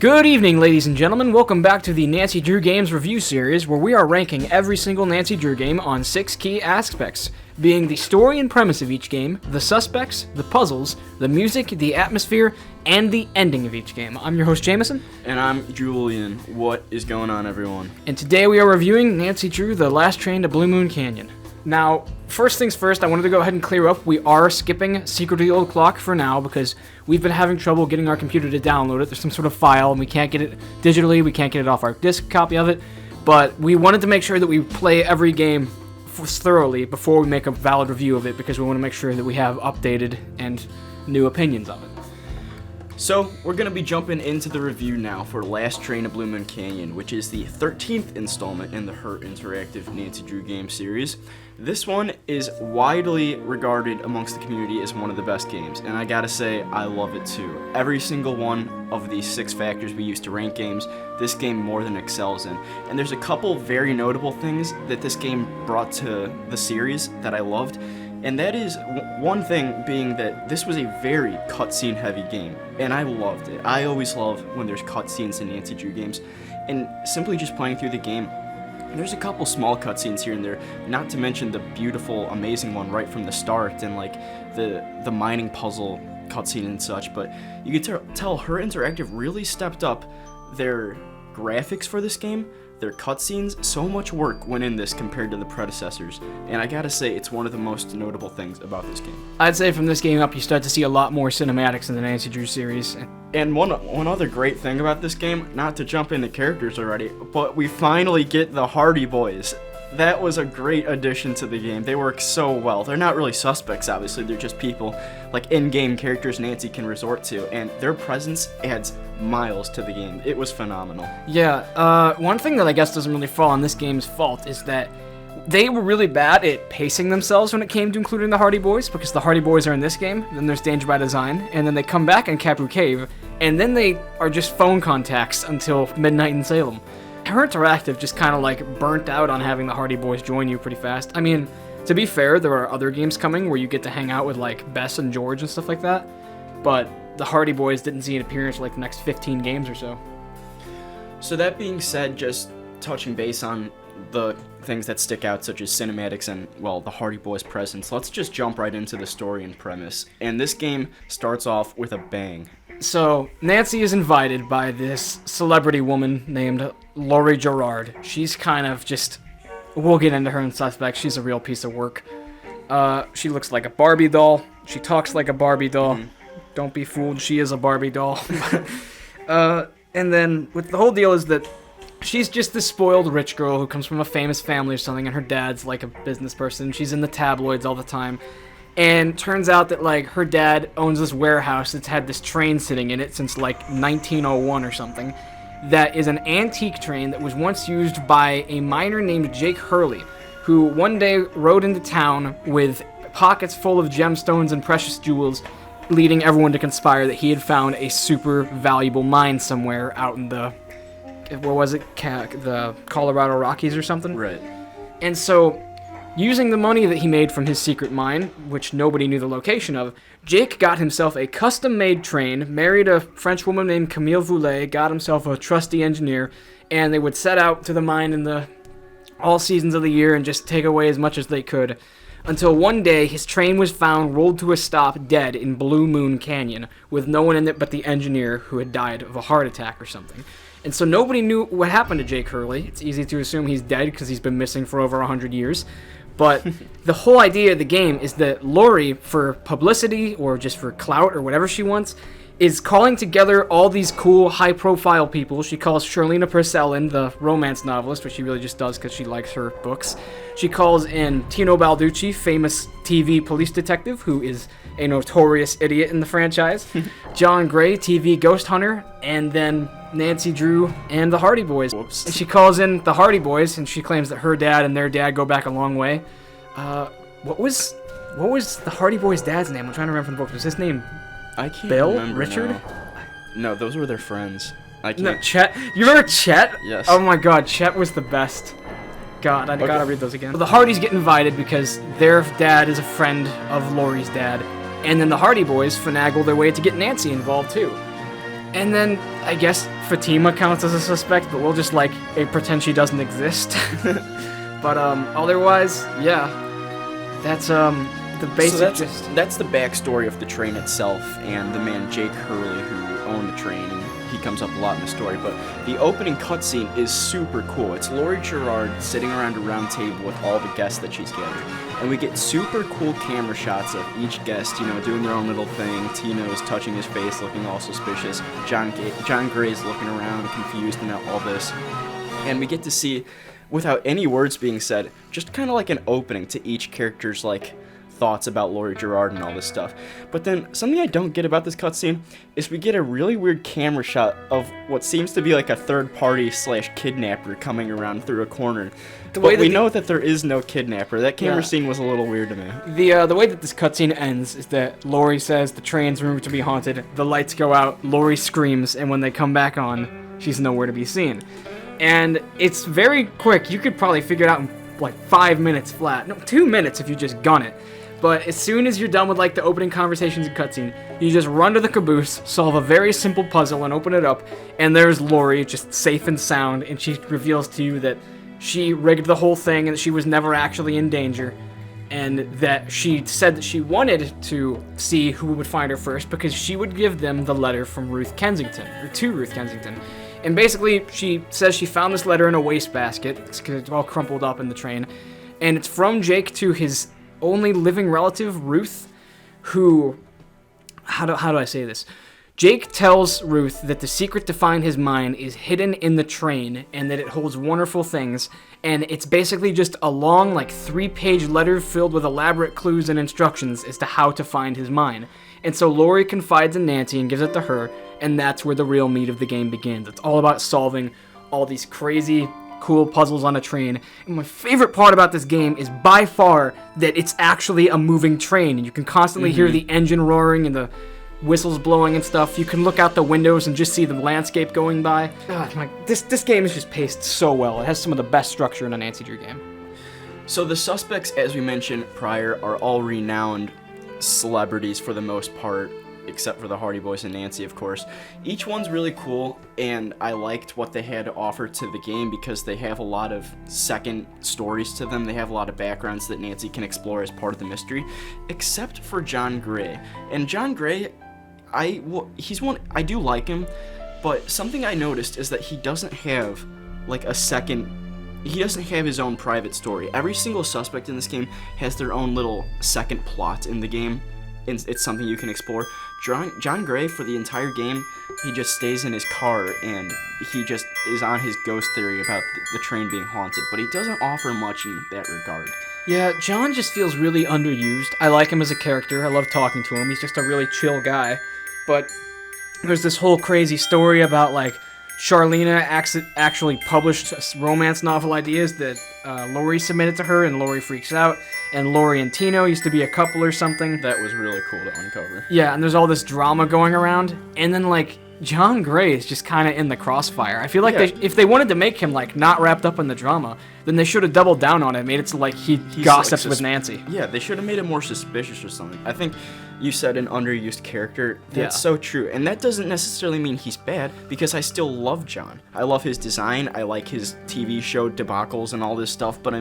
Good evening, ladies and gentlemen. Welcome back to the Nancy Drew Games review series, where we are ranking every single Nancy Drew game on 6 key aspects, being the story and premise of each game, the suspects, the puzzles, the music, the atmosphere, and the ending of each game. I'm your host, Jameson. And I'm Julian. What is going on, everyone? And today we are reviewing Nancy Drew, The Last Train to Blue Moon Canyon. Now, first things first, I wanted to go ahead and clear up, we are skipping Secret of the Old Clock for now, because we've been having trouble getting our computer to download it. There's some sort of file, and we can't get it digitally, we can't get it off our disk copy of it, but we wanted to make sure that we play every game thoroughly before we make a valid review of it, because we want to make sure that we have updated and new opinions of it. So, we're going to be jumping into the review now for Last Train to Blue Moon Canyon, which is the 13th installment in the Her Interactive Nancy Drew game series. This one is widely regarded amongst the community as one of the best games, and I gotta say, I love it too. Every single one of these 6 factors we use to rank games, this game more than excels in. And there's a couple very notable things that this game brought to the series that I loved. And that is one thing being that this was a very cutscene heavy game, and I loved it. I always love when there's cutscenes in Nancy Drew games, and simply just playing through the game, there's a couple small cutscenes here and there, not to mention the beautiful, amazing one right from the start, and like the mining puzzle cutscene and such, but you could tell Her Interactive really stepped up their graphics for this game. Their cutscenes, so much work went in this compared to the predecessors, and I gotta say, it's one of the most notable things about this game. I'd say from this game up, you start to see a lot more cinematics in the Nancy Drew series. And one other great thing about this game, not to jump into characters already, but we finally get the Hardy Boys. That was a great addition to the game. They work so well. They're not really suspects, obviously. They're just people, like in-game characters Nancy can resort to, and their presence adds miles to the game. It was phenomenal. Yeah, one thing that I guess doesn't really fall on this game's fault is that they were really bad at pacing themselves when it came to including the Hardy Boys, because the Hardy Boys are in this game, then there's Danger by Design, and then they come back in Capu Cave, and then they are just phone contacts until Midnight in Salem. Her Interactive just kind of like burnt out on having the Hardy Boys join you pretty fast. I mean, to be fair, there are other games coming where you get to hang out with like Bess and George and stuff like that, but the Hardy Boys didn't see an appearance for like the next 15 games or so. So that being said, just touching base on the things that stick out, such as cinematics and, well, the Hardy Boys' presence, let's just jump right into the story and premise. And this game starts off with a bang. So, Nancy is invited by this celebrity woman named Laurie Gerard. She's kind of just... We'll get into her in Suspect. She's a real piece of work. She looks like a Barbie doll. She talks like a Barbie doll. Mm-hmm. Don't be fooled, she is a Barbie doll. And then, the whole deal is that she's just this spoiled rich girl who comes from a famous family or something, and her dad's like a business person. She's in the tabloids all the time. And turns out that, like, her dad owns this warehouse that's had this train sitting in it since, like, 1901 or something. That is an antique train that was once used by a miner named Jake Hurley, who one day rode into town with pockets full of gemstones and precious jewels, leading everyone to conspire that he had found a super valuable mine somewhere out in the... What was it? The Colorado Rockies or something? Right. And so... Using the money that he made from his secret mine, which nobody knew the location of, Jake got himself a custom-made train, married a French woman named Camille Voulet, got himself a trusty engineer, and they would set out to the mine in all seasons of the year and just take away as much as they could. Until one day, his train was found rolled to a stop dead in Blue Moon Canyon, with no one in it but the engineer, who had died of a heart attack or something. And so nobody knew what happened to Jake Hurley. It's easy to assume he's dead because he's been missing for over 100 years. But the whole idea of the game is that Laurie, for publicity or just for clout or whatever she wants, is calling together all these cool, high-profile people. She calls Charlena Purcell in, the romance novelist, which she really just does because she likes her books. She calls in Tino Balducci, famous TV police detective, who is a notorious idiot in the franchise. John Gray, TV ghost hunter, and then Nancy Drew and the Hardy Boys. Whoops. And she calls in the Hardy Boys, and she claims that her dad and their dad go back a long way. What was the Hardy Boys' dad's name? I'm trying to remember from the book. Was his name I can't Bill? remember Richard? now. No, those were their friends. I can't. No, Chet. You remember Chet? Yes. Oh my god, Chet was the best. God, I gotta read those again. The Hardys get invited because their dad is a friend of Laurie's dad, and then the Hardy Boys finagle their way to get Nancy involved too. And then, I guess, Fatima counts as a suspect, but we'll just, pretend she doesn't exist. But, otherwise, yeah. That's, the basic gist. That's the backstory of the train itself, and the man Jake Hurley, who owned the train, and he comes up a lot in the story. But the opening cutscene is super cool. It's Laurie Gerard sitting around a round table with all the guests that she's gathered. And we get super cool camera shots of each guest, doing their own little thing. Tino's touching his face, looking all suspicious. John Gray's looking around, confused about all this. And we get to see, without any words being said, just kind of like an opening to each character's, thoughts about Laurie Gerard and all this stuff. But then, something I don't get about this cutscene is we get a really weird camera shot of what seems to be like a third party / kidnapper coming around through a corner. But we know that there is no kidnapper. That camera scene was a little weird to me. The way that this cutscene ends is that Laurie says the train's rumored to be haunted, the lights go out, Laurie screams, and when they come back on, she's nowhere to be seen. And it's very quick. You could probably figure it out in 5 minutes flat. No, 2 minutes if you just gun it. But as soon as you're done with the opening conversations and cutscene, you just run to the caboose, solve a very simple puzzle, and open it up, and there's Laurie, just safe and sound, and she reveals to you that she rigged the whole thing and that she was never actually in danger, and that she said that she wanted to see who would find her first because she would give them the letter from Ruth Kensington, or to Ruth Kensington. And basically, she says she found this letter in a wastebasket, because it's all crumpled up in the train, and it's from Jake to his only living relative, Ruth, who, how do I say this? Jake tells Ruth that the secret to find his mine is hidden in the train, and that it holds wonderful things, and it's basically just a long, 3-page letter filled with elaborate clues and instructions as to how to find his mine. And so Laurie confides in Nancy and gives it to her, and that's where the real meat of the game begins. It's all about solving all these crazy, cool puzzles on a train. And my favorite part about this game is by far that it's actually a moving train, and you can constantly hear the engine roaring and the whistles blowing and stuff. You can look out the windows and just see the landscape going by. This game is just paced so well. It has some of the best structure in a Nancy Drew game. So the suspects, as we mentioned prior, are all renowned celebrities for the most part, except for the Hardy Boys and Nancy, of course. Each one's really cool, and I liked what they had to offer to the game because they have a lot of second stories to them. They have a lot of backgrounds that Nancy can explore as part of the mystery, except for John Gray. And John Gray, I do like him, but something I noticed is that he doesn't have he doesn't have his own private story. Every single suspect in this game has their own little second plot in the game. It's something you can explore. John Gray, for the entire game, he just stays in his car and he just is on his ghost theory about the train being haunted, but he doesn't offer much in that regard. Yeah, John just feels really underused. I like him as a character. I love talking to him. He's just a really chill guy. But there's this whole crazy story about, Charlena actually published romance novel ideas that Laurie submitted to her, and Laurie freaks out. And Laurie and Tino used to be a couple or something. That was really cool to uncover. Yeah, and there's all this drama going around. And then, John Gray is just kind of in the crossfire. I feel like if they wanted to make him, not wrapped up in the drama, then they should have doubled down on it, made it so, he gossips with Nancy. Yeah, they should have made him more suspicious or something. I think you said an underused character. That's so true. And that doesn't necessarily mean he's bad, because I still love John. I love his design. I like his TV show debacles and all this stuff, but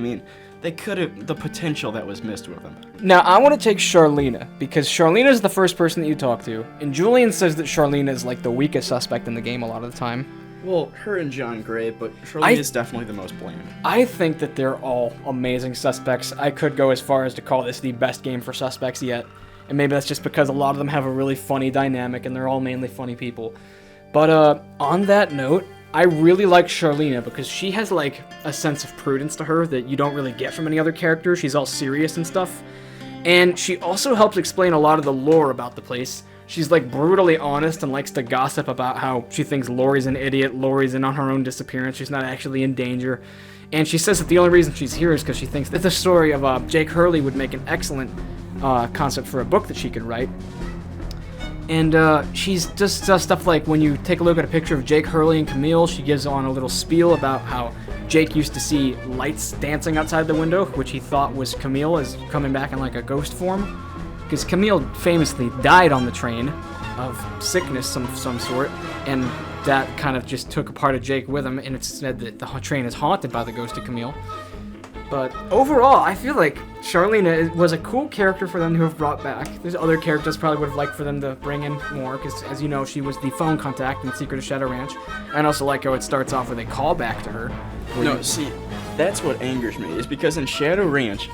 they could have, the potential that was missed with him. Now, I want to take Charlena, because Charlena is the first person that you talk to, and Julian says that Charlena is, the weakest suspect in the game a lot of the time. Well, her and John Gray, but Charlene is definitely the most blamed. I think that they're all amazing suspects. I could go as far as to call this the best game for suspects yet, and maybe that's just because a lot of them have a really funny dynamic, and they're all mainly funny people. But, on that note, I really like Charlena because she has, a sense of prudence to her that you don't really get from any other character. She's all serious and stuff. And she also helps explain a lot of the lore about the place. She's, brutally honest and likes to gossip about how she thinks Laurie's an idiot, Laurie's in on her own disappearance, she's not actually in danger. And she says that the only reason she's here is because she thinks that the story of Jake Hurley would make an excellent concept for a book that she could write. And she's just does stuff like when you take a look at a picture of Jake Hurley and Camille, she gives on a little spiel about how Jake used to see lights dancing outside the window, which he thought was Camille as coming back in a ghost form. Because Camille famously died on the train of sickness some sort. and that kind of just took a part of Jake with him, and it's said that the train is haunted by the ghost of Camille. But overall, I feel like Charlene was a cool character for them to have brought back. There's other characters probably would have liked for them to bring in more, because as you know, she was the phone contact in Secret of Shadow Ranch. And also like how it starts off with a callback to her. No, see, that's what angers me, is because in Shadow Ranch,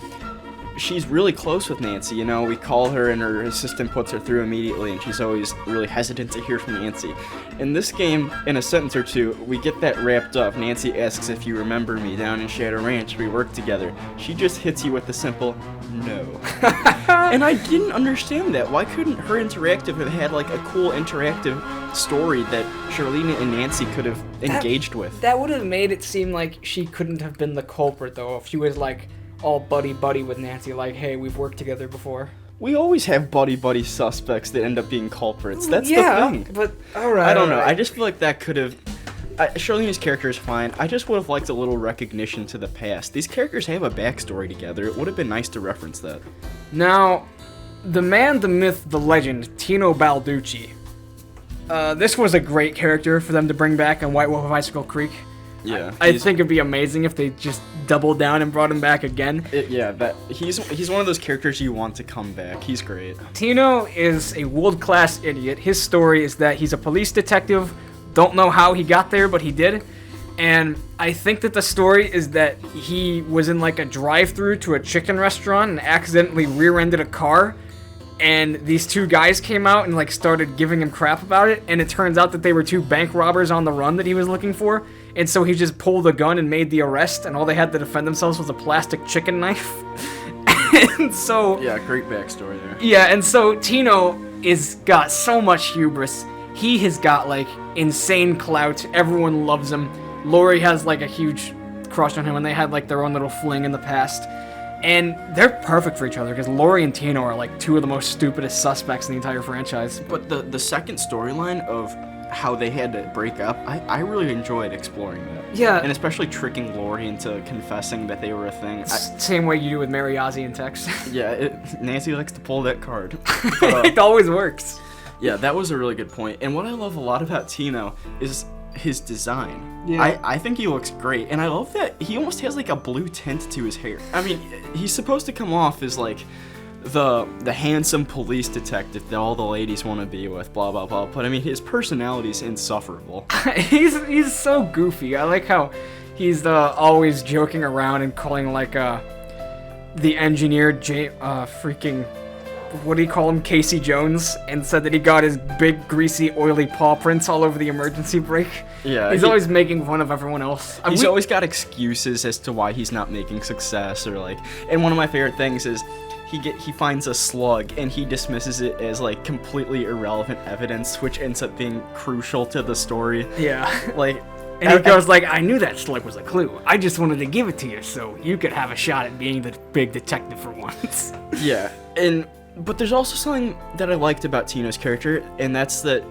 she's really close with Nancy. You know, we call her and her assistant puts her through immediately, and she's always really hesitant to hear from Nancy. In this game, in a sentence or two, we get that wrapped up. Nancy asks if you remember me down in Shadow Ranch. We work together. She just hits you with the simple no. And I didn't understand that. Why couldn't her interactive have had like a cool interactive story that Charlene and Nancy could have engaged with? That would have made it seem like she couldn't have been the culprit, though, if she was like all buddy-buddy with Nancy, like, hey, we've worked together before. We always have buddy-buddy suspects that end up being culprits. That's the thing. But, alright. I don't know. I just feel like that could have... Charlene's character is fine. I just would have liked a little recognition to the past. These characters have a backstory together. It would have been nice to reference that. Now, the man, the myth, the legend, Tino Balducci. This was a great character for them to bring back on White Wolf of Icicle Creek. Yeah, I think it'd be amazing if they just doubled down and brought him back again. He's one of those characters you want to come back. He's great. Tino is a world-class idiot. His story is that he's a police detective. Don't know how he got there, but he did. And I think that the story is that he was in like a drive-thru to a chicken restaurant and accidentally rear-ended a car. And these two guys came out and like started giving him crap about it. And it turns out that they were two bank robbers on the run that he was looking for. And so he just pulled a gun and made the arrest, and all they had to defend themselves was a plastic chicken knife. And so... Yeah, great backstory there. Yeah, and so Tino got so much hubris. He has got, like, insane clout. Everyone loves him. Lori has, like, a huge crush on him, and they had, like, their own little fling in the past. And they're perfect for each other, because Lori and Tino are, like, two of the most stupidest suspects in the entire franchise. But the second storyline of how they had to break up, I really enjoyed exploring that. Yeah. And especially tricking Lori into confessing that they were a thing. Same way you do with Mary, Ozzy, and Tex. Yeah, Nancy likes to pull that card. It always works. Yeah, that was a really good point. And what I love a lot about Tino is his design. Yeah. I think he looks great, and I love that he almost has like a blue tint to his hair. I mean, he's supposed to come off as like the handsome police detective that all the ladies want to be with, blah blah blah. But I mean, his personality's insufferable. he's so goofy. I like how he's always joking around and calling like the engineer freaking, what do you call him, Casey Jones, and said that he got his big greasy oily paw prints all over the emergency brake. Yeah, he's always making fun of everyone else. He's always got excuses as to why he's not making success, or like. And one of my favorite things is he finds a slug and he dismisses it as like completely irrelevant evidence, which ends up being crucial to the story. Yeah, like. And he goes like, I knew that slug was a clue. I just wanted to give it to you so you could have a shot at being the big detective for once. Yeah, but there's also something that I liked about Tino's character, and that's that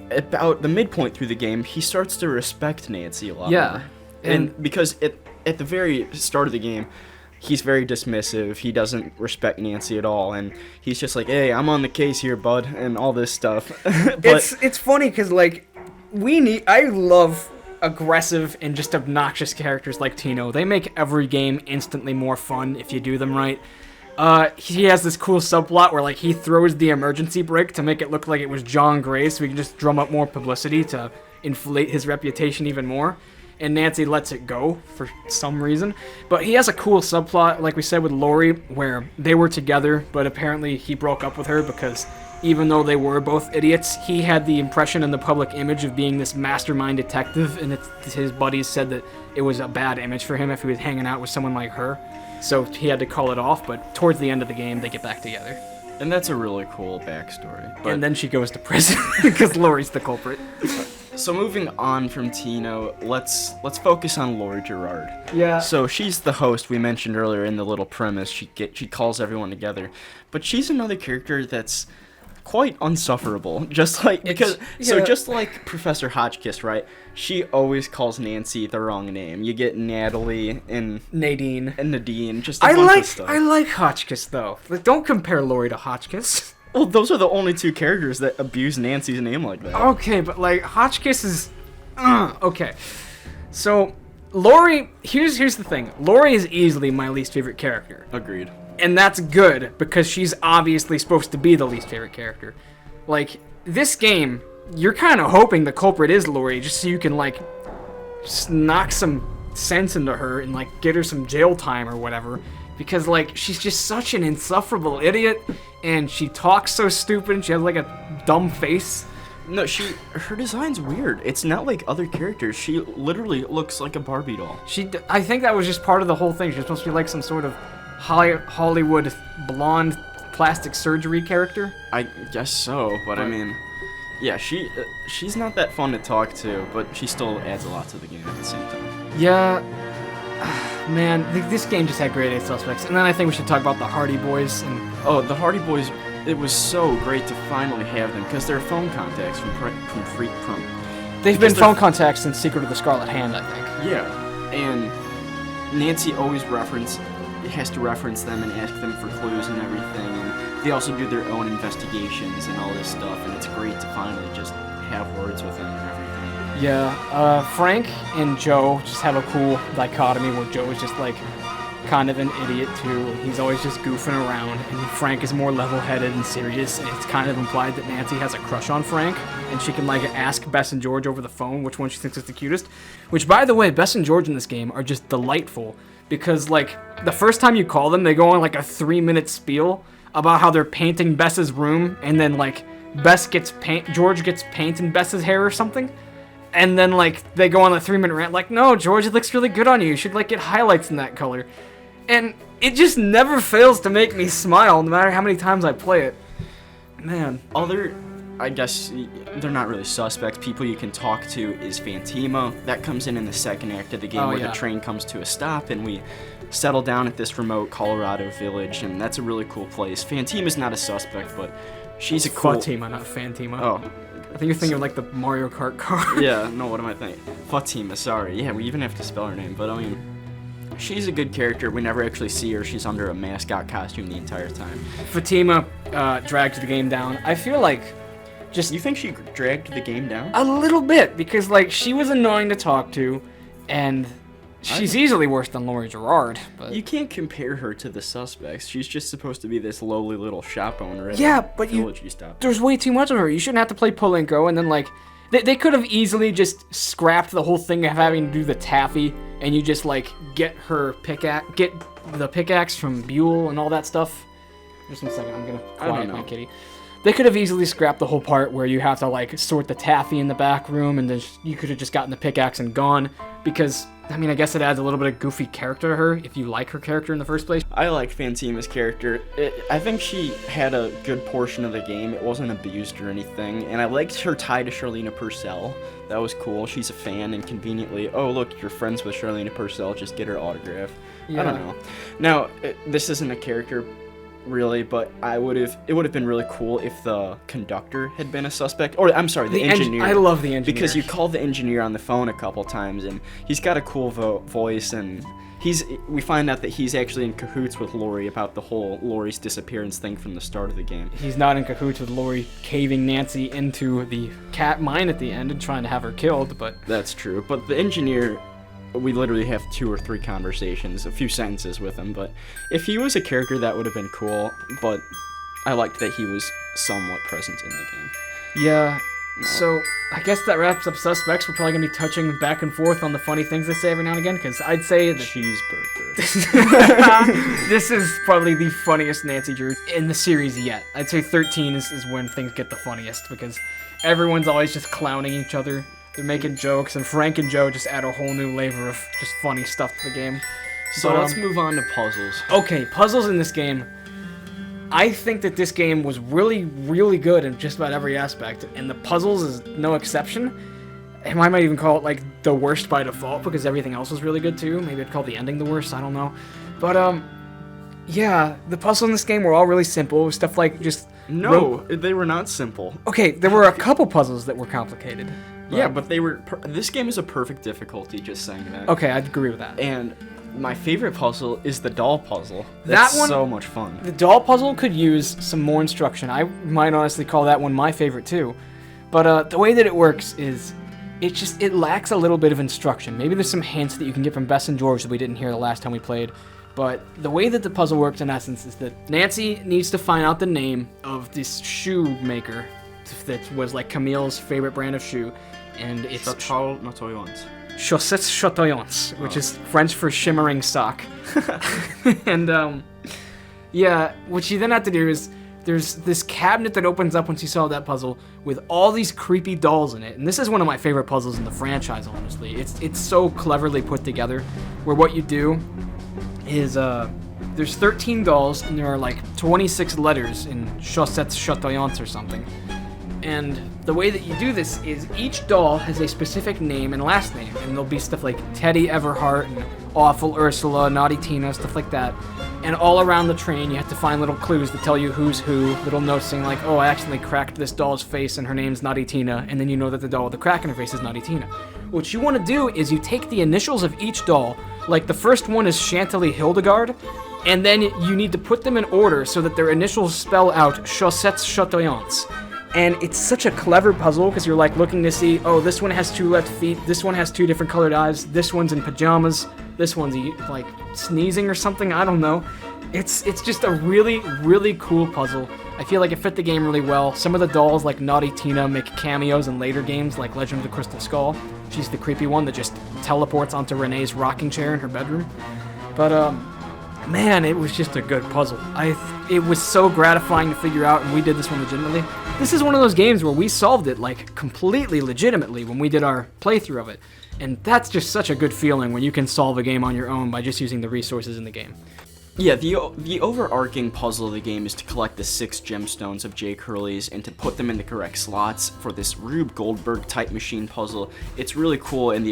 about the midpoint through the game, he starts to respect Nancy a lot more. And because at the very start of the game, he's very dismissive. He doesn't respect Nancy at all, and he's just like, hey, I'm on the case here, bud, and all this stuff. But it's funny because like I love aggressive and just obnoxious characters like Tino. They make every game instantly more fun if you do them right. He has this cool subplot where like he throws the emergency brake to make it look like it was John Gray, so he can just drum up more publicity to inflate his reputation even more. And Nancy lets it go for some reason. But he has a cool subplot, like we said with Lori, where they were together, but apparently he broke up with her because even though they were both idiots, he had the impression in the public image of being this mastermind detective, and his buddies said that it was a bad image for him if he was hanging out with someone like her. So he had to call it off, but towards the end of the game, they get back together. And that's a really cool backstory. But and then she goes to prison because Lori's the culprit. So moving on from Tino, let's focus on Lori Gerard. Yeah. So she's the host we mentioned earlier in the little premise. She calls everyone together, but she's another character that's quite unsufferable. Just like just like Professor Hotchkiss, right? She always calls Nancy the wrong name. You get Natalie and Nadine. Just a bunch of stuff. I like Hotchkiss though. Like, don't compare Lori to Hotchkiss. Well, those are the only two characters that abuse Nancy's name like that. Okay, but like Hotchkiss is okay. So Lori, here's the thing. Lori is easily my least favorite character. Agreed. And that's good because she's obviously supposed to be the least favorite character. Like this game, you're kind of hoping the culprit is Lori just so you can like just knock some sense into her and like get her some jail time or whatever, because like she's just such an insufferable idiot and she talks so stupid and she has like a dumb face. No, her design's weird. It's not like other characters. She literally looks like a Barbie doll. I think that was just part of the whole thing. She's supposed to be like some sort of Hollywood blonde plastic surgery character. I guess so, but I mean, yeah, she's not that fun to talk to, but she still adds a lot to the game at the same time. Yeah, man, this game just had grade A suspects. And then I think we should talk about the Hardy Boys. And oh, the Hardy Boys, it was so great to finally have them because they're phone contacts they've been phone contacts since Secret of the Scarlet Hand, I think. Yeah, and Nancy always has to reference them and ask them for clues and everything, and they also do their own investigations and all this stuff, and it's great to finally just have words with them and everything. Yeah, Frank and Joe just have a cool dichotomy where Joe is just like kind of an idiot too. He's always just goofing around, and Frank is more level-headed and serious, and it's kind of implied that Nancy has a crush on Frank, and she can like ask Bess and George over the phone which one she thinks is the cutest. Which, by the way, Bess and George in this game are just delightful, because like the first time you call them, they go on like a 3-minute spiel about how they're painting Bess's room, and then like George gets paint in Bess's hair or something. And then, like, they go on a 3-minute rant, like, no, George, it looks really good on you. You should, like, get highlights in that color. And it just never fails to make me smile, no matter how many times I play it. Man. I guess, they're not really suspects. People you can talk to is Fantima. That comes in the second act of the game, where the train comes to a stop, and we settle down at this remote Colorado village, and that's a really cool place. Fantima's not a suspect, but she's a cool... Fatima, not Fantima. Oh. I think you're thinking of like the Mario Kart car. Yeah, no, what am I thinking? Fatima, sorry. Yeah, we even have to spell her name, but I mean, she's a good character. We never actually see her. She's under a mascot costume the entire time. Fatima dragged the game down. I feel like You think she dragged the game down? A little bit, because like she was annoying to talk to, and she's easily worse than Laurie Gerard. But you can't compare her to the suspects. She's just supposed to be this lowly little shop owner at but village you stopped. There's way too much of her. You shouldn't have to play Polinko, and then like they could have easily just scrapped the whole thing of having to do the taffy, and you just like get the pickaxe from Buell and all that stuff. Just 1 second, I'm gonna quiet my kitty. They could have easily scrapped the whole part where you have to like sort the taffy in the back room, and then you could have just gotten the pickaxe and gone, because I mean, I guess it adds a little bit of goofy character to her if you like her character in the first place. I like Fantima's character. I think she had a good portion of the game. It wasn't abused or anything, and I liked her tie to Charlena Purcell. That was cool. She's a fan, and conveniently, oh look, you're friends with Charlena Purcell, just get her autograph. Yeah. I don't know. Now, this isn't a character really, but it would have been really cool if the conductor had been a suspect, or I'm sorry, the engineer. I love the engineer, because you call the engineer on the phone a couple times, and he's got a cool voice, and we find out that he's actually in cahoots with Lori about the whole Lori's disappearance thing from the start of the game. He's not in cahoots with Lori caving Nancy into the cat mine at the end and trying to have her killed, but that's true. But the engineer, we literally have 2 or 3 conversations, a few sentences with him, but if he was a character, that would have been cool, but I liked that he was somewhat present in the game. Yeah, so I guess that wraps up Suspects. We're probably going to be touching back and forth on the funny things they say every now and again, because I'd say that cheeseburger. This is probably the funniest Nancy Drew in the series yet. I'd say 13 is when things get the funniest, because everyone's always just clowning each other. They're making jokes, and Frank and Joe just add a whole new flavor of just funny stuff to the game. So let's move on to puzzles. Okay, puzzles in this game. I think that this game was really, really good in just about every aspect, and the puzzles is no exception. And I might even call it like the worst by default, because everything else was really good too. Maybe I'd call the ending the worst, I don't know. But yeah, the puzzles in this game were all really simple. Stuff like just... No, they were not simple. Okay, there were a couple puzzles that were complicated. Yeah, but they were... this game is a perfect difficulty, just saying that. Okay, I'd agree with that. And my favorite puzzle is the doll puzzle. That That's one- so much fun. The doll puzzle could use some more instruction. I might honestly call that one my favorite too. But the way that it works is it lacks a little bit of instruction. Maybe there's some hints that you can get from Bess and George that we didn't hear the last time we played. But the way that the puzzle works in essence is that Nancy needs to find out the name of this shoemaker that was like Camille's favorite brand of shoe. And it's Chaussettes Chatoyants, which is French for shimmering sock. And yeah, what you then have to do is there's this cabinet that opens up once you solve that puzzle with all these creepy dolls in it. And this is one of my favorite puzzles in the franchise, honestly. It's so cleverly put together where what you do is there's 13 dolls and there are like 26 letters in Chaussettes Chatoyants or something. And the way that you do this is each doll has a specific name and last name, and there'll be stuff like Teddy Everhart and Awful Ursula, Naughty Tina, stuff like that. And all around the train, you have to find little clues that tell you who's who, little notes saying like, oh, I accidentally cracked this doll's face and her name's Naughty Tina, and then you know that the doll with the crack in her face is Naughty Tina. What you want to do is you take the initials of each doll, like the first one is Chantilly Hildegard, and then you need to put them in order so that their initials spell out Chaussettes Chatoyants. And it's such a clever puzzle because you're like looking to see, oh, this one has 2 left feet, this one has 2 different colored eyes, this one's in pajamas, this one's like sneezing or something, I don't know. It's just a really, really cool puzzle. I feel like it fit the game really well. Some of the dolls like Naughty Tina make cameos in later games like Legend of the Crystal Skull. She's the creepy one that just teleports onto Renee's rocking chair in her bedroom. But man, it was just a good puzzle. It was so gratifying to figure out, and we did this one legitimately. This is one of those games where we solved it like completely legitimately when we did our playthrough of it. And that's just such a good feeling when you can solve a game on your own by just using the resources in the game. Yeah, the overarching puzzle of the game is to collect the 6 gemstones of Jake Hurley's and to put them in the correct slots for this Rube Goldberg type machine puzzle. It's really cool, and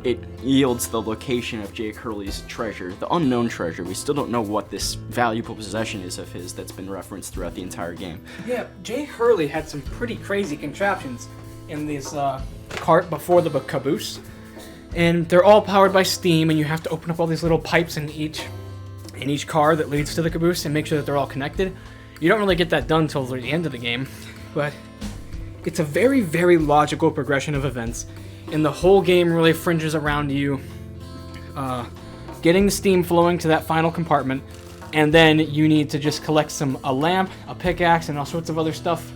it yields the location of Jake Hurley's treasure, the unknown treasure. We still don't know what this valuable possession is of his that's been referenced throughout the entire game. Yeah, Jake Hurley had some pretty crazy contraptions in this cart before the caboose. And they're all powered by steam, and you have to open up all these little pipes in each car that leads to the caboose and make sure that they're all connected. You don't really get that done till the end of the game, but it's a very, very logical progression of events, and the whole game really fringes around you getting the steam flowing to that final compartment, and then you need to just collect a lamp, a pickaxe, and all sorts of other stuff,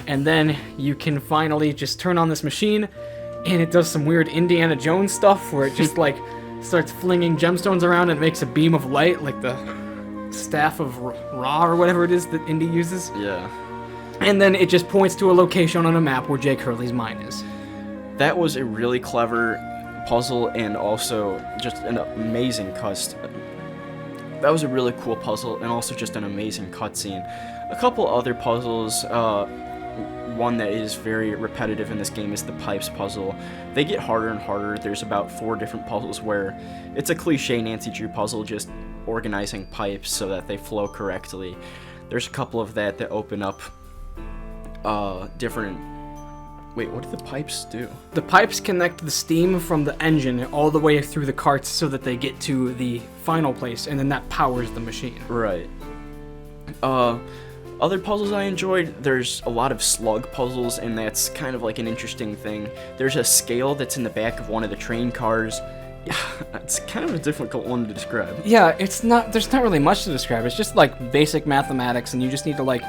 and then you can finally just turn on this machine, and it does some weird Indiana Jones stuff where it just like starts flinging gemstones around and makes a beam of light, like the staff of Ra or whatever it is that Indy uses. Yeah. And then it just points to a location on a map where Jake Hurley's mine is. That was a really clever puzzle and also just an amazing That was a really cool puzzle and also just an amazing cutscene. A couple other puzzles, one that is very repetitive in this game is the pipes puzzle. They get harder and harder. There's about 4 different puzzles where it's a cliche Nancy Drew puzzle, just organizing pipes so that they flow correctly. There's a couple of that open up different... Wait, what do the pipes do? The pipes connect the steam from the engine all the way through the carts so that they get to the final place, and then that powers the machine. Right. Other puzzles I enjoyed, there's a lot of slug puzzles, and that's kind of like an interesting thing. There's a scale that's in the back of one of the train cars. It's kind of a difficult one to describe. Yeah, there's not really much to describe. It's just like basic mathematics, and you just need to like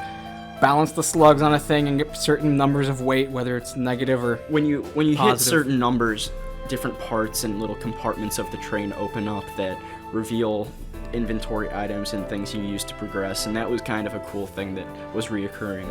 balance the slugs on a thing and get certain numbers of weight, whether it's negative or when you positive. Hit certain numbers, different parts and little compartments of the train open up that reveal inventory items and things you use to progress, and that was kind of a cool thing that was reoccurring.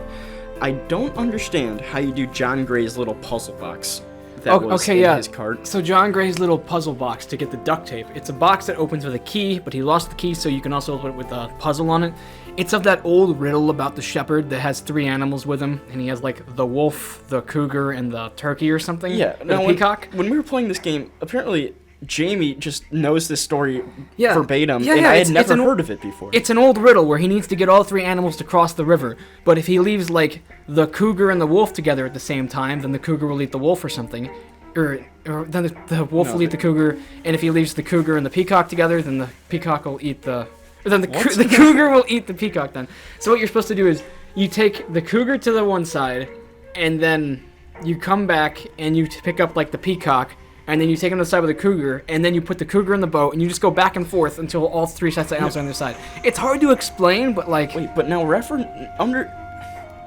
I don't understand how you do John Gray's little puzzle box that was in his cart. So John Gray's little puzzle box to get the duct tape. It's a box that opens with a key, but he lost the key, so you can also open it with a puzzle on it. It's of that old riddle about the shepherd that has 3 animals with him, and he has like the wolf, the cougar, and the turkey or something. Yeah, the peacock. When we were playing this game, apparently Jamie just knows this story verbatim, and yeah, I had never heard of it before. It's an old riddle where he needs to get all 3 animals to cross the river, but if he leaves, like, the cougar and the wolf together at the same time, then the cougar will eat the wolf or something. or then the wolf will eat the cougar, and if he leaves the cougar and the peacock together, then the peacock will eat the. Or then the cougar will eat the peacock. Then, so what you're supposed to do is you take the cougar to the one side, and then you come back and you pick up like the peacock, and then you take him to the side with the cougar, and then you put the cougar in the boat, and you just go back and forth until all three sets of animals are on the other side. It's hard to explain, but like. Wait, but now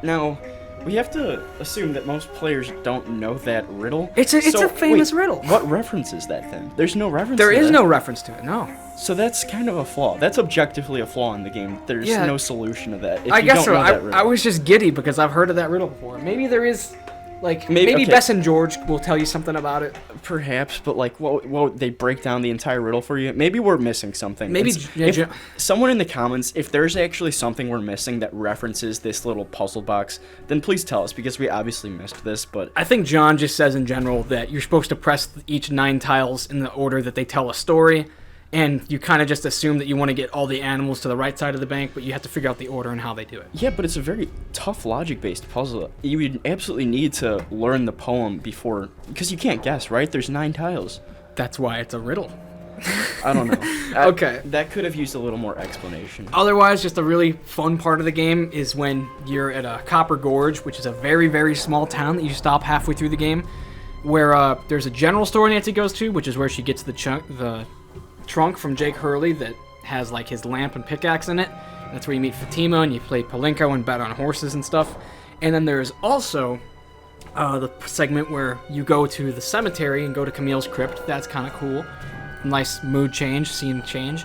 Now, we have to assume that most players don't know that riddle. It's a famous riddle. What reference is that then? There's no reference There to is that. no reference to it, no. So that's kind of a flaw. That's objectively a flaw in the game. There's no solution to that. If I you guess don't so. know that riddle. I was just giddy because I've heard of that riddle before. Maybe there is, like, maybe okay. Bess and George will tell you something about it. Perhaps, but like, what they break down the entire riddle for you? Maybe we're missing something. Maybe Someone in the comments, if there's actually something we're missing that references this little puzzle box, then please tell us, because we obviously missed this. But I think John just says in general that you're supposed to press each 9 tiles in the order that they tell a story, and you kind of just assume that you want to get all the animals to the right side of the bank, but you have to figure out the order and how they do it. yeah, but it's a very tough logic-based puzzle. You would absolutely need to learn the poem before, because you can't guess, right? There's 9 tiles. That's why it's a riddle. I don't know. Okay. That could have used a little more explanation. Otherwise, just a really fun part of the game is when you're at a Copper Gorge, which is a very, very small town that you stop halfway through the game, where there's a general store Nancy goes to, which is where she gets the trunk from Jake Hurley that has like his lamp and pickaxe in it. That's where you meet Fatima and you play Palinko and bet on horses and stuff. And then there's also the segment where you go to the cemetery and go to Camille's crypt. That's kind of cool. Nice mood change, scene change.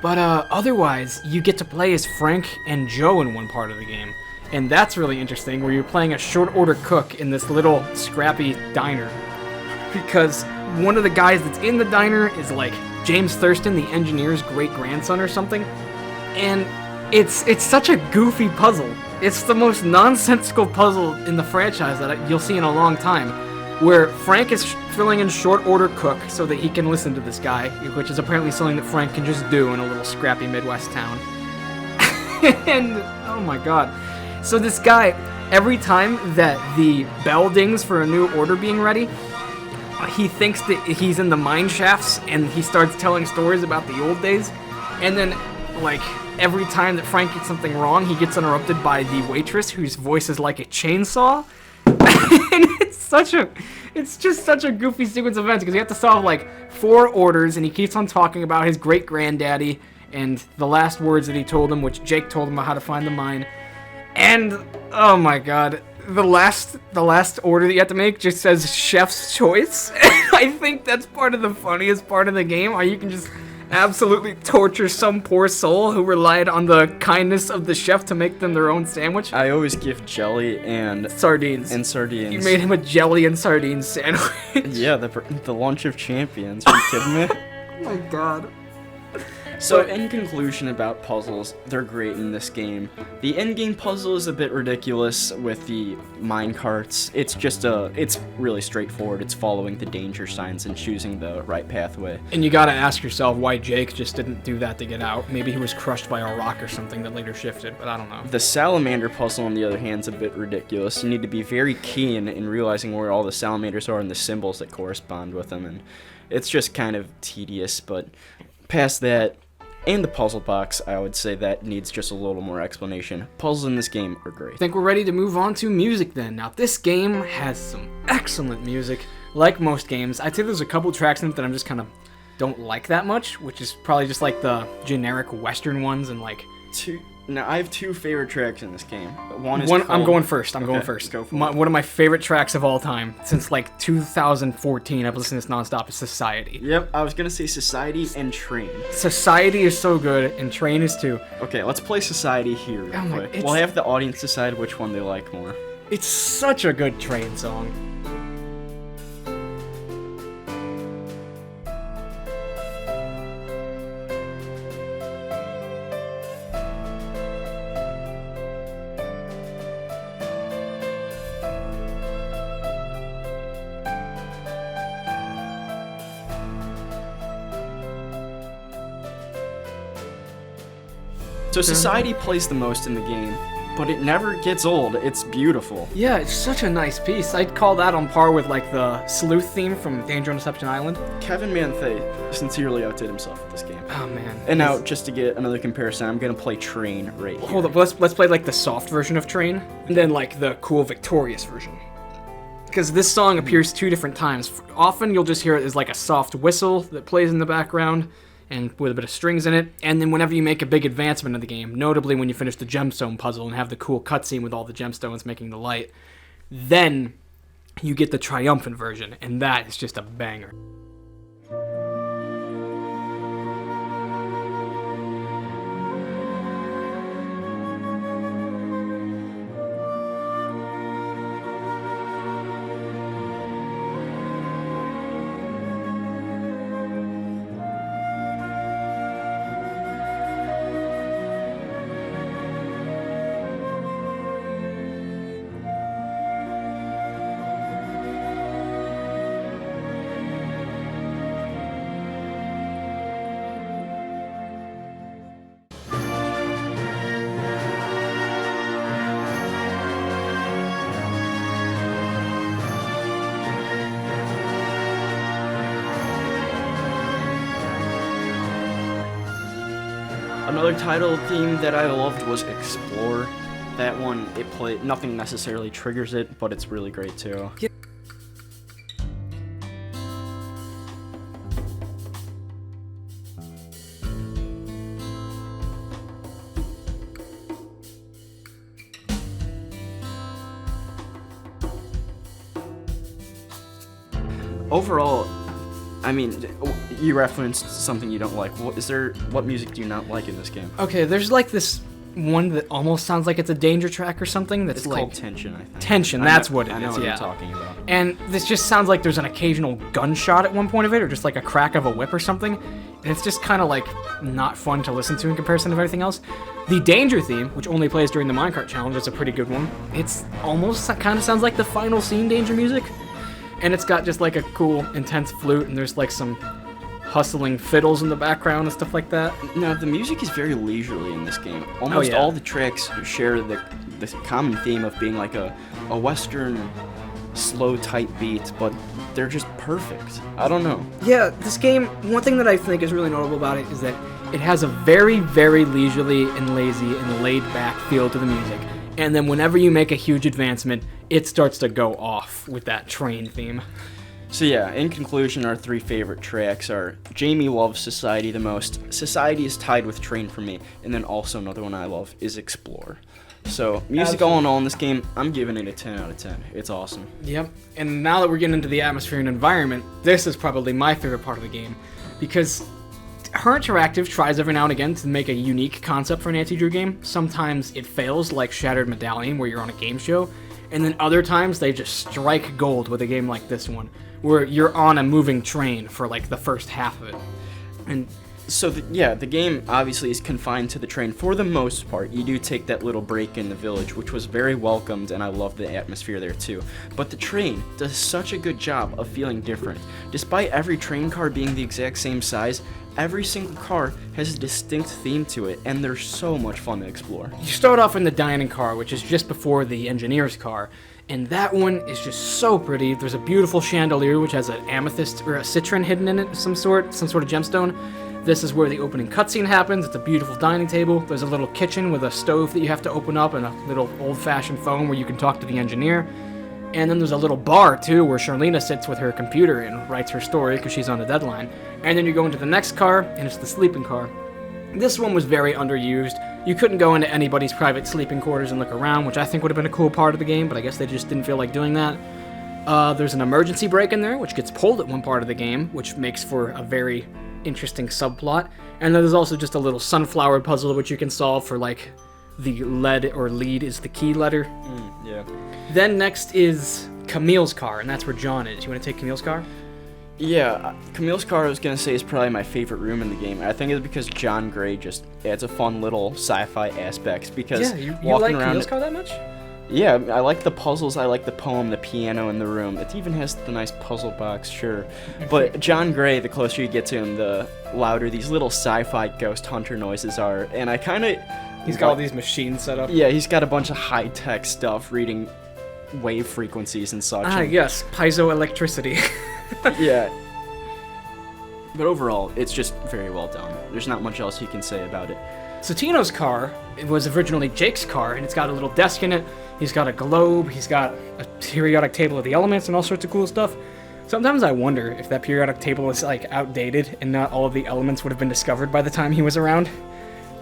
But otherwise, you get to play as Frank and Joe in one part of the game. And that's really interesting, where you're playing a short order cook in this little scrappy diner. Because one of the guys that's in the diner is like James Thurston, the engineer's great-grandson or something. And it's such a goofy puzzle. It's the most nonsensical puzzle in the franchise that you'll see in a long time, where Frank is filling in short order cook so that he can listen to this guy, which is apparently something that Frank can just do in a little scrappy Midwest town. And, oh my god. So this guy, every time that the bell dings for a new order being ready, he thinks that he's in the mine shafts, and he starts telling stories about the old days. And then, like, every time that Frank gets something wrong, he gets interrupted by the waitress, whose voice is like a chainsaw. And it's just such a goofy sequence of events, because you have to solve, like, 4 orders, and he keeps on talking about his great-granddaddy and the last words that he told him, which Jake told him about how to find the mine. And, oh my god, the last order that you have to make just says chef's choice. I think that's part of the funniest part of the game, how you can just absolutely torture some poor soul who relied on the kindness of the chef to make them their own sandwich. I always give jelly and sardines. You made him a jelly and sardines sandwich. Yeah, the lunch of champions. Are you kidding me? Oh my god. So, in conclusion about puzzles, they're great in this game. The endgame puzzle is a bit ridiculous with the minecarts. It's really straightforward. It's following the danger signs and choosing the right pathway. And you gotta ask yourself why Jake just didn't do that to get out. Maybe he was crushed by a rock or something that later shifted, but I don't know. The salamander puzzle, on the other hand, is a bit ridiculous. You need to be very keen in realizing where all the salamanders are and the symbols that correspond with them, and it's just kind of tedious, but past that, and the puzzle box, I would say that needs just a little more explanation. Puzzles in this game are great. I think we're ready to move on to music then. Now, this game has some excellent music. Like most games, I'd say there's a couple tracks in it that I'm just kind of don't like that much, which is probably just like the generic Western ones and like... Now, I have 2 favorite tracks in this game. I'm going first. Go for it. One of my favorite tracks of all time, since like 2014, I've listened to this nonstop, is Society. Yep, I was gonna say Society and Train. Society is so good, and Train is too. Okay, let's play Society here real quick. We'll have the audience decide which one they like more. It's such a good Train song. So Society plays the most in the game. but it never gets old. It's beautiful. Yeah, it's such a nice piece. I'd call that on par with like the sleuth theme from Danger on Deception Island. Kevin Manthe sincerely outdid himself with this game. Oh man. And now, just to get another comparison, I'm gonna play Train right here. Hold up, let's play like the soft version of Train, and then like the cool Victorious version. Because this song appears 2 different times. Often you'll just hear it as like a soft whistle that plays in the background, and with a bit of strings in it. And then whenever you make a big advancement in the game, notably when you finish the gemstone puzzle and have the cool cutscene with all the gemstones making the light, then you get the triumphant version, and that is just a banger. Another title theme that I loved was Explore. That one, nothing necessarily triggers it, but it's really great too. Yeah. Overall, I mean, you referenced something you don't like. What music do you not like in this game? Okay, there's like this one that almost sounds like it's a danger track or something. That's It's like called Tension, I think. Tension. That's what it is. I know what Yeah. you're talking about. And this just sounds like there's an occasional gunshot at one point of it, or just like a crack of a whip or something. And it's just kind of like not fun to listen to in comparison to everything else. The danger theme, which only plays during the minecart challenge, is a pretty good one. It's almost kind of sounds like the final scene danger music. And it's got just like a cool, intense flute, and there's like some hustling fiddles in the background and stuff like that. Now, the music is very leisurely in this game. Almost all the tracks share the common theme of being like a western slow tight beat, but they're just perfect. I don't know. Yeah, this game, one thing that I think is really notable about it is that it has a very, very leisurely and lazy and laid back feel to the music. And then whenever you make a huge advancement, it starts to go off with that train theme. So yeah, in conclusion, our 3 favorite tracks are Jamie loves Society the most. Society is tied with Train for me, and then also another one I love is Explore. So music all in all in this game, I'm giving it a 10 out of 10. It's awesome. Yep, and now that we're getting into the atmosphere and environment, this is probably my favorite part of the game, because Her Interactive tries every now and again to make a unique concept for an Nancy Drew game. Sometimes it fails, like Shattered Medallion, where you're on a game show, and then other times they just strike gold with a game like this one, where you're on a moving train for like the first half of it. And so the game obviously is confined to the train for the most part. You do take that little break in the village, which was very welcomed, and I love the atmosphere there too. But the train does such a good job of feeling different. Despite every train car being the exact same size, every single car has a distinct theme to it, and they're so much fun to explore. you start off in the dining car, which is just before the engineer's car, and that one is just so pretty. There's a beautiful chandelier which has an amethyst or a citron hidden in it of some sort of gemstone. This is where the opening cutscene happens. It's a beautiful dining table. There's a little kitchen with a stove that you have to open up and a little old-fashioned phone where you can talk to the engineer. And then there's a little bar, too, where Charlena sits with her computer and writes her story because she's on a deadline. And then you go into the next car, and it's the sleeping car. This one was very underused. You couldn't go into anybody's private sleeping quarters and look around, which I think would have been a cool part of the game, but I guess they just didn't feel like doing that. There's an emergency brake in there, which gets pulled at one part of the game, which makes for a very interesting subplot. And then there's also just a little sunflower puzzle which you can solve for like the lead or lead is the key letter. Yeah. Then next is Camille's car, and that's where John is. You want to take Camille's car? Yeah, Camille's car I was going to say is probably my favorite room in the game. I think it's because John Gray just adds a fun little sci-fi aspects because Yeah, you walking like around Camille's car that much? Yeah, I like the puzzles, I like the poem, the piano in the room. It even has the nice puzzle box, sure. But John Gray, the closer you get to him, the louder these little sci-fi ghost hunter noises are. And I kind of He's got all these machines set up. Yeah, he's got a bunch of high-tech stuff, reading wave frequencies and such. Yes, piezoelectricity. Yeah. But overall, it's just very well done. There's not much else you can say about it. So Tino's car, it was originally Jake's car, and it's got a little desk in it. He's got a globe, he's got a periodic table of the elements and all sorts of cool stuff. Sometimes I wonder if that periodic table is like outdated and not all of the elements would have been discovered by the time he was around.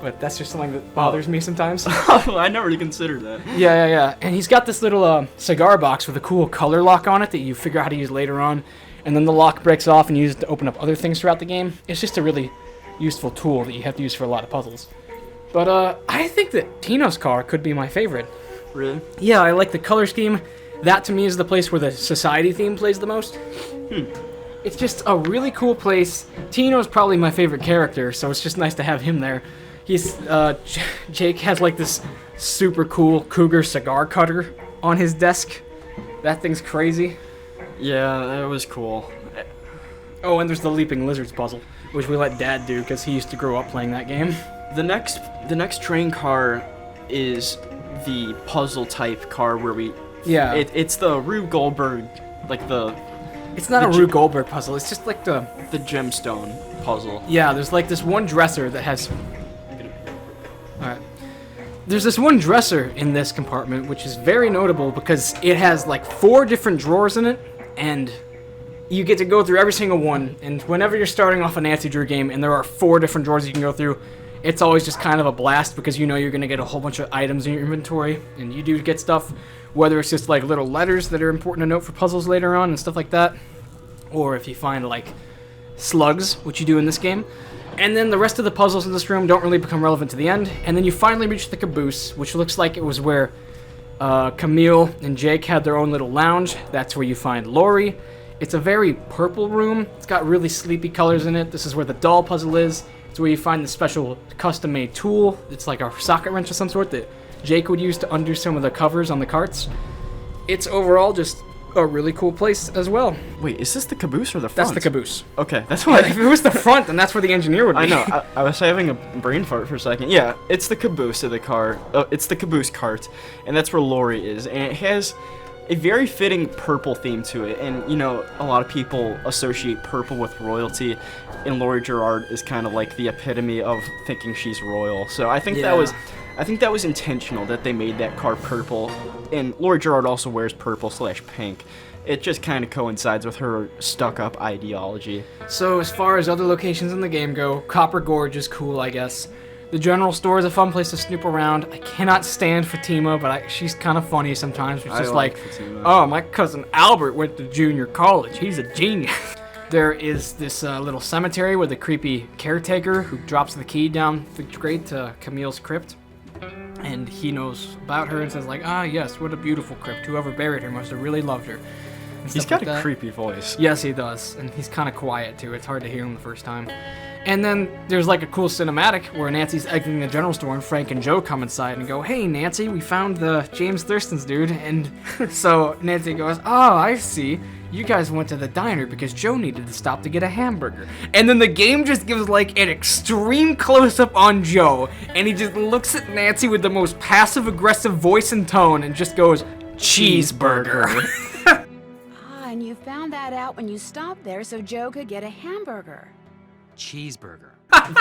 But that's just something that bothers me sometimes. I never really considered that. Yeah. And he's got this little cigar box with a cool color lock on it that you figure out how to use later on. And then the lock breaks off and you use it to open up other things throughout the game. It's just a really useful tool that you have to use for a lot of puzzles. But I think that Tino's car could be my favorite. Really? Yeah, I like the color scheme. That to me is the place where the society theme plays the most. It's just a really cool place. Tino's probably my favorite character, so it's just nice to have him there. He's Jake has like this super cool cougar cigar cutter on his desk. That thing's crazy. Yeah, that was cool. Oh, and there's the leaping lizards puzzle, which we let Dad do because he used to grow up playing that game. The next train car is the puzzle type car where we. Yeah. It's the Rube Goldberg, like the. It's not a Rube Goldberg puzzle. It's just like the gemstone puzzle. Yeah, there's like this one dresser that has. Alright. There's this one dresser in this compartment, which is very notable because it has like 4 different drawers in it, and you get to go through every single one. And whenever you're starting off a Nancy Drew game and there are 4 different drawers you can go through, it's always just kind of a blast because you know you're going to get a whole bunch of items in your inventory, and you do get stuff, whether it's just like little letters that are important to note for puzzles later on and stuff like that, or if you find like slugs, which you do in this game. And then the rest of the puzzles in this room don't really become relevant to the end. And then you finally reach the caboose, which looks like it was where Camille and Jake had their own little lounge. That's where you find Lori. It's a very purple room. It's got really sleepy colors in it. This is where the doll puzzle is. It's where you find the special custom-made tool. It's like a socket wrench of some sort that Jake would use to undo some of the covers on the carts. It's overall just a really cool place as well. Wait, is this the caboose or the front? That's the caboose. Okay, that's why. If it was the front, then that's where the engineer would be. I know. I was having a brain fart for a second. Yeah, it's the caboose of the car. It's the caboose cart, and that's where Lori is. And it has a very fitting purple theme to it. And you know, a lot of people associate purple with royalty, and Lori Gerard is kind of like the epitome of thinking she's royal. So I think that was intentional that they made that car purple. And Lori Gerard also wears purple/pink. It just kind of coincides with her stuck-up ideology. So as far as other locations in the game go, Copper Gorge is cool, I guess. The general store is a fun place to snoop around. I cannot stand Fatima, but she's kind of funny sometimes. She's just like, oh, my cousin Albert went to junior college. He's a genius. There is this little cemetery with a creepy caretaker who drops the key down the grate to Camille's crypt. And he knows about her and says like, ah, yes, what a beautiful crypt. Whoever buried her must have really loved her. He's got a creepy voice. Yes, he does. And he's kind of quiet, too. It's hard to hear him the first time. And then there's like a cool cinematic where Nancy's exiting the general store and Frank and Joe come inside and go, hey, Nancy, we found the James Thurston's dude. And so Nancy goes, oh, I see. You guys went to the diner because Joe needed to stop to get a hamburger. And then the game just gives like an extreme close-up on Joe. And he just looks at Nancy with the most passive-aggressive voice and tone and just goes, cheeseburger. And you found that out when you stopped there so Joe could get a hamburger. Cheeseburger.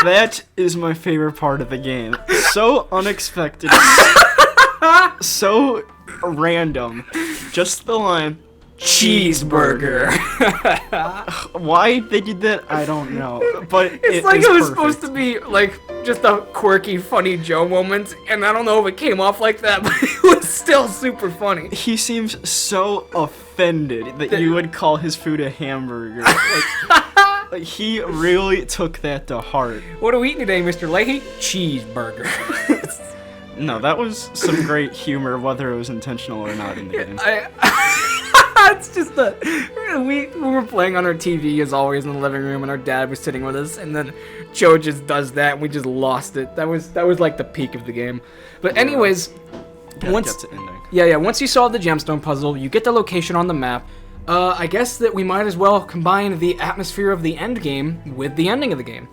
That is my favorite part of the game. So unexpected. So random. Just the line, cheeseburger. Why they did that, I don't know. But it's like it was supposed to be like just a quirky, funny Joe moment, and I don't know if it came off like that, but it was still super funny. He seems so offended that you would call his food a hamburger. Like, he really took that to heart. What are we eating today, Mr. Leahy? Cheeseburger. No, that was some great humor, whether it was intentional or not in the game. It's just that we were playing on our TV as always in the living room, and our dad was sitting with us, and then Joe just does that, and we just lost it. That was like the peak of the game. But anyways, once you solve the gemstone puzzle, you get the location on the map. I guess that we might as well combine the atmosphere of the end game with the ending of the game.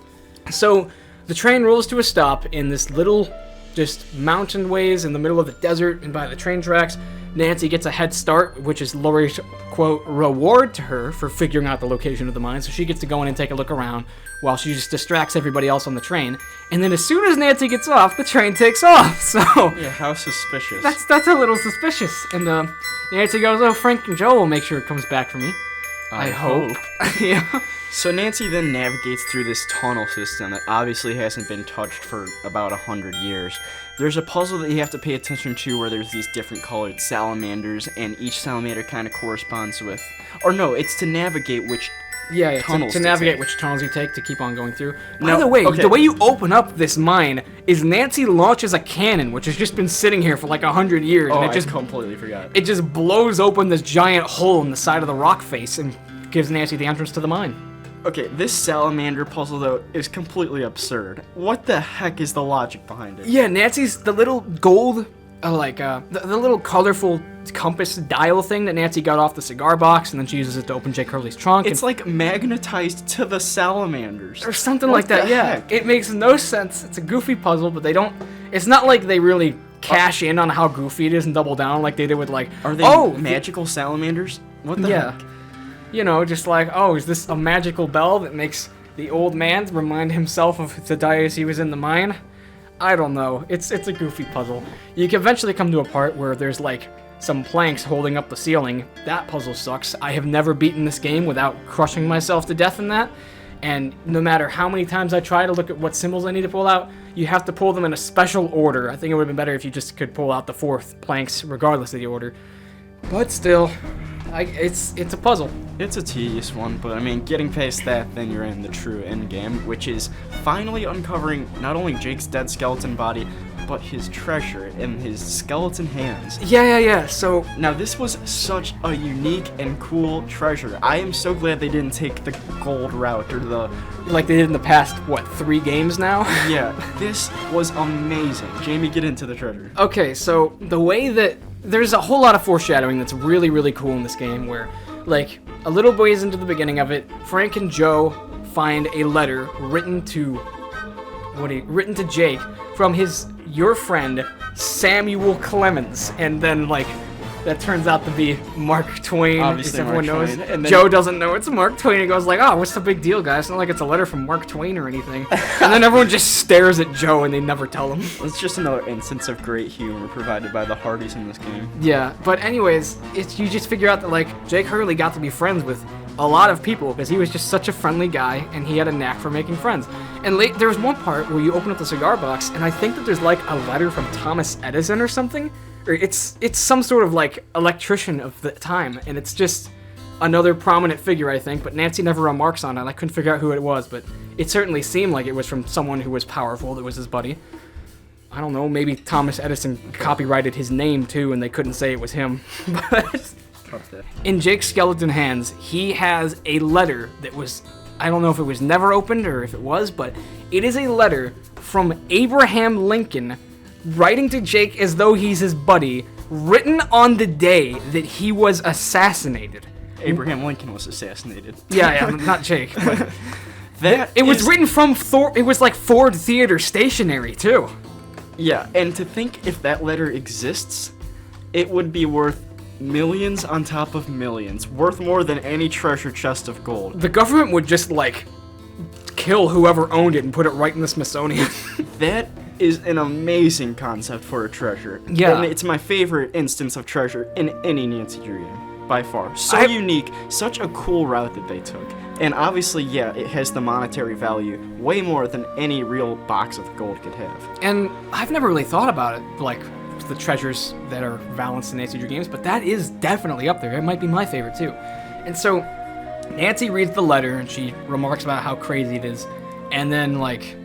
So the train rolls to a stop in this little just mountain ways in the middle of the desert and by the train tracks. Nancy gets a head start, which is Laurie's, quote, reward to her for figuring out the location of the mine, so she gets to go in and take a look around while she just distracts everybody else on the train. And then as soon as Nancy gets off, the train takes off, so... Yeah, how suspicious. That's a little suspicious. And Nancy goes, oh, Frank and Joe will make sure it comes back for me. I hope. Yeah. So Nancy then navigates through this tunnel system that obviously hasn't been touched for about 100 years. There's a puzzle that you have to pay attention to where there's these different colored salamanders, and each salamander kind of corresponds with... Or no, it's to navigate which tunnels to navigate take. which tunnels you take to keep on going through. Now, By the way, okay. the way you open up this mine is Nancy launches a cannon, which has just been sitting here for like 100 years, Oh, and I completely forgot. it just blows open this giant hole in the side of the rock face and gives Nancy the entrance to the mine. Okay, this salamander puzzle, though, is completely absurd. What the heck is the logic behind it? Yeah, Nancy's the little gold, the little colorful compass dial thing that Nancy got off the cigar box, and then she uses it to open Jake Hurley's trunk. It's like magnetized to the salamanders. Or something What like that, the yeah. heck? It makes no sense. It's a goofy puzzle, but it's not like they really cash in on how goofy it is and double down like they did with Are they magical salamanders? What the Yeah. heck? You know, just like, oh, is this a magical bell that makes the old man remind himself of the days he was in the mine? I don't know. It's a goofy puzzle. You can eventually come to a part where there's like some planks holding up the ceiling. That puzzle sucks. I have never beaten this game without crushing myself to death in that. And no matter how many times I try to look at what symbols I need to pull out, you have to pull them in a special order. I think it would have been better if you just could pull out the 4 planks regardless of the order. But still, it's a puzzle. It's a tedious one, but I mean, getting past that, then you're in the true end game, which is finally uncovering not only Jake's dead skeleton body, but his treasure in his skeleton hands. Yeah. So, Now, this was such a unique and cool treasure. I am so glad they didn't take the gold route or the... like they did in the past, 3 games now? Yeah, this was amazing. Jamie, get into the treasure. Okay, so the way that... There's a whole lot of foreshadowing that's really, really cool in this game where, like, a little ways into the beginning of it, Frank and Joe find a letter written to Jake from your friend, Samuel Clemens. And then, like, that turns out to be Mark Twain, Obviously as everyone Mark knows. Twain, and then- Joe doesn't know it's Mark Twain. He goes like, oh, what's the big deal, guys? It's not like it's a letter from Mark Twain or anything. And then everyone just stares at Joe and they never tell him. It's just another instance of great humor provided by the Hardys in this game. Yeah, but anyways, you just figure out that, like, Jake Hurley got to be friends with a lot of people because he was just such a friendly guy and he had a knack for making friends. And there was one part where you open up the cigar box and I think that there's like a letter from Thomas Edison or something. Or it's some sort of like electrician of the time, and it's just another prominent figure, I think, but Nancy never remarks on it. I couldn't figure out who it was, but it certainly seemed like it was from someone who was powerful that was his buddy. I don't know, maybe Thomas Edison copyrighted his name too and they couldn't say it was him. But in Jake's skeleton hands, he has a letter that was, I don't know if it was never opened or if it was, but it is a letter from Abraham Lincoln writing to Jake as though he's his buddy, written on the day that he was assassinated. Abraham Lincoln was assassinated. Yeah, not Jake. But That it was is- written from it was like Ford Theater stationery too. Yeah, and to think if that letter exists, it would be worth millions on top of millions, worth more than any treasure chest of gold. The government would just like kill whoever owned it and put it right in the Smithsonian. That is an amazing concept for a treasure. Yeah. And it's my favorite instance of treasure in any Nancy Drew game, by far. So I- unique, such a cool route that they took. And obviously, yeah, it has the monetary value way more than any real box of gold could have. And I've never really thought about it, like the treasures that are balanced in Nancy Drew games, but that is definitely up there. It might be my favorite too. And so Nancy reads the letter and she remarks about how crazy it is. And then like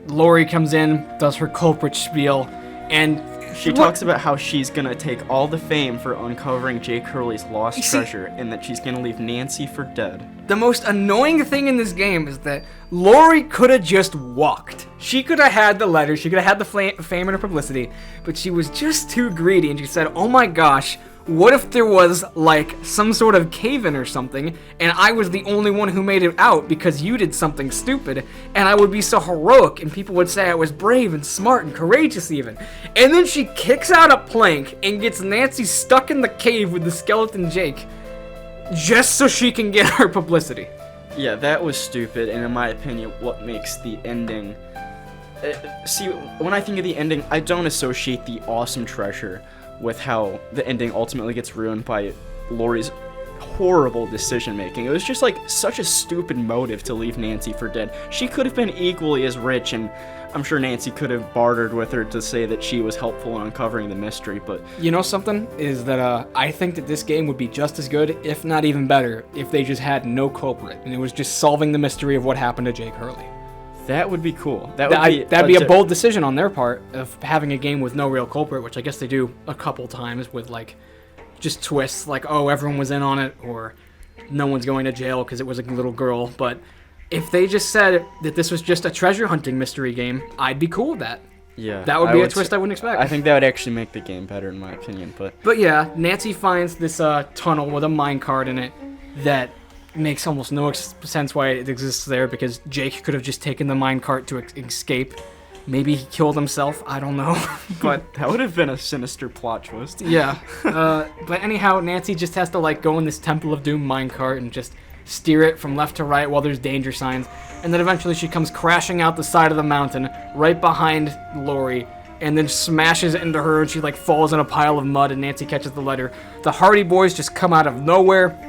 Laurie comes in, does her culprit spiel, and She talks about how she's gonna take all the fame for uncovering Jake Hurley's lost You see- treasure and that she's gonna leave Nancy for dead. The most annoying thing in this game is that Laurie could have just walked. She could have had the letter, she could have had the fame and her publicity, but she was just too greedy and she said, oh my gosh, What if there was, like, some sort of cave-in or something, and I was the only one who made it out because you did something stupid, and I would be so heroic, and people would say I was brave and smart and courageous even. And then she kicks out a plank and gets Nancy stuck in the cave with the skeleton Jake, just so she can get her publicity. Yeah, that was stupid, and in my opinion, what makes the ending... see, when I think of the ending, I don't associate the awesome treasure with how the ending ultimately gets ruined by Laurie's horrible decision-making. It was just, like, such a stupid motive to leave Nancy for dead. She could have been equally as rich, and I'm sure Nancy could have bartered with her to say that she was helpful in uncovering the mystery, but... You know something? Is that, I think that this game would be just as good, if not even better, if they just had no culprit, and it was just solving the mystery of what happened to Jake Hurley. That would be cool. That'd be a bold decision on their part of having a game with no real culprit, which I guess they do a couple times with, like, just twists, like, oh, everyone was in on it, or no one's going to jail because it was a little girl. But if they just said that this was just a treasure hunting mystery game, I'd be cool with that. Yeah. That would be a twist I wouldn't expect. I think that would actually make the game better, in my opinion, but... But yeah, Nancy finds this tunnel with a minecart in it that makes almost no sense why it exists there, because Jake could have just taken the minecart to escape. Maybe he killed himself, I don't know. But that would have been a sinister plot twist. Yeah. But anyhow, Nancy just has to, like, go in this Temple of Doom minecart and just steer it from left to right while there's danger signs. And then eventually she comes crashing out the side of the mountain right behind Laurie, and then smashes into her, and she, like, falls in a pile of mud, and Nancy catches the letter. The Hardy Boys just come out of nowhere.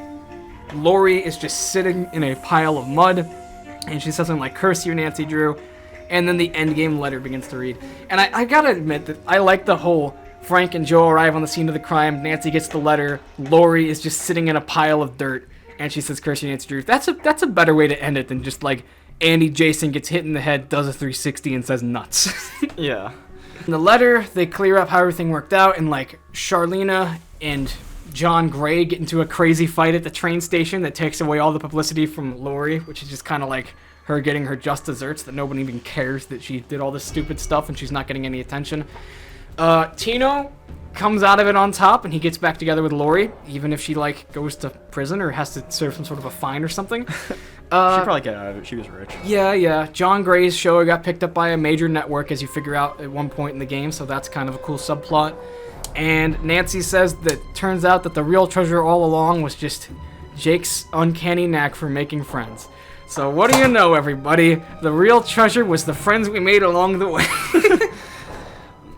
Laurie is just sitting in a pile of mud, and she says something like, "Curse you, Nancy Drew," and then the endgame letter begins to read. And I gotta admit that I like the whole Frank and Joe arrive on the scene of the crime, Nancy gets the letter, Laurie is just sitting in a pile of dirt, and she says, "Curse you, Nancy Drew." That's a better way to end it than just, like, Andy Jason gets hit in the head, does a 360, and says nuts. Yeah. In the letter, they clear up how everything worked out, and, like, Charlena and John Gray get into a crazy fight at the train station that takes away all the publicity from Laurie, which is just kind of like her getting her just desserts, that nobody even cares that she did all this stupid stuff and she's not getting any attention. Tino comes out of it on top, and he gets back together with Laurie, even if she, like, goes to prison or has to serve some sort of a fine or something. She'd probably get out of it. She was rich. Yeah. John Gray's show got picked up by a major network, as you figure out at one point in the game, so that's kind of a cool subplot. And Nancy says that turns out that the real treasure all along was just Jake's uncanny knack for making friends. So what do you know, everybody? The real treasure was the friends we made along the way.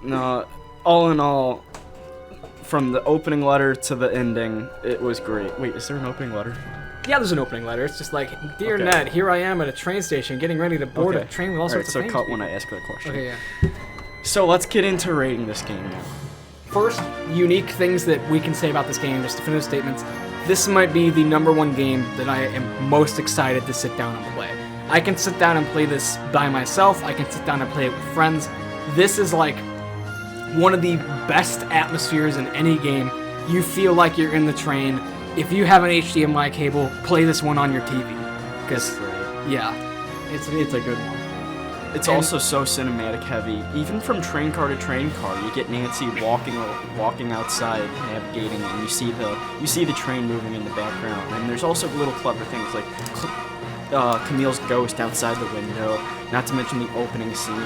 No, all in all, from the opening letter to the ending, it was great. Wait, is there an opening letter? Yeah, there's an opening letter. It's just like, "Dear Okay. Ned, here I am at a train station getting ready to board a train with all sorts of so things." cut when I ask that question. Okay, yeah. So let's get into rating this game now. First, unique things that we can say about this game, just definitive statements. This might be the #1 game that I am most excited to sit down and play. I can sit down and play this by myself. I can sit down and play it with friends. This is like one of the best atmospheres in any game. You feel like you're in the train. If you have an HDMI cable, play this one on your TV. Because, yeah, it's a good one. It's also so cinematic heavy. Even from train car to train car, you get Nancy walking outside, navigating, and you see the train moving in the background. And there's also little clever things like Camille's ghost outside the window. Not to mention the opening scene,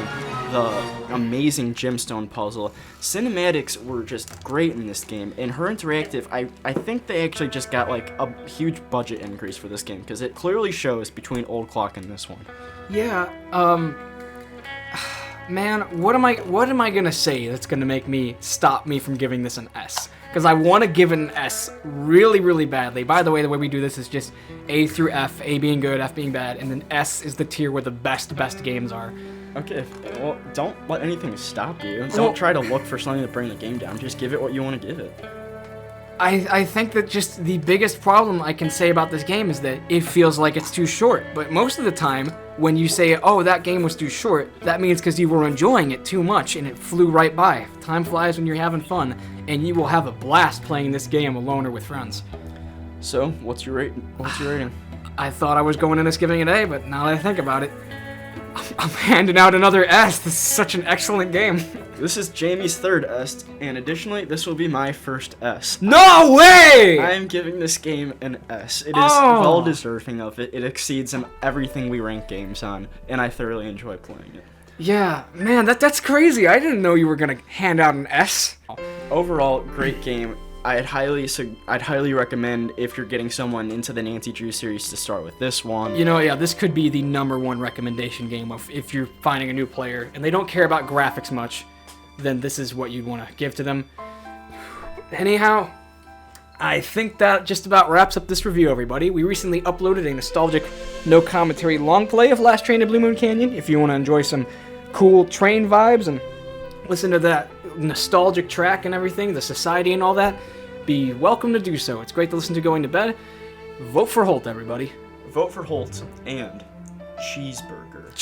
the amazing gemstone puzzle. Cinematics were just great in this game, and her interactive. I think they actually just got, like, a huge budget increase for this game, because it clearly shows between Old Clock and this one. Yeah, man, what am I gonna say that's gonna stop me from giving this an S? Because I want to give it an S really, really badly. By the way we do this is just A through F, A being good, F being bad, and then S is the tier where the best games are. Okay, well, don't let anything stop you. Don't try to look for something to bring the game down. Just give it what you want to give it. I think that just the biggest problem I can say about this game is that it feels like it's too short. But most of the time, when you say, "Oh, that game was too short," that means because you were enjoying it too much and it flew right by. Time flies when you're having fun, and you will have a blast playing this game alone or with friends. So, what's your rating? I thought I was going in this giving it A, but now that I think about it, I'm handing out another S. This is such an excellent game. This is Jamie's third S, and additionally, this will be my first S. No way! I am giving this game an S. It is Oh. well deserving of it. It exceeds in everything we rank games on, and I thoroughly enjoy playing it. Yeah, man, that's crazy. I didn't know you were gonna hand out an S. Overall, great game. I'd highly recommend if you're getting someone into the Nancy Drew series to start with this one. You know, yeah, this could be the #1 recommendation game if you're finding a new player and they don't care about graphics much, then this is what you'd want to give to them. Anyhow, I think that just about wraps up this review, everybody. We recently uploaded a nostalgic, no commentary long play of Last Train to Blue Moon Canyon. If you want to enjoy some cool train vibes and listen to that nostalgic track and everything, the society and all that, be welcome to do so. It's great to listen to going to bed. Vote for Holt, everybody. Vote for Holt and Cheeseburger.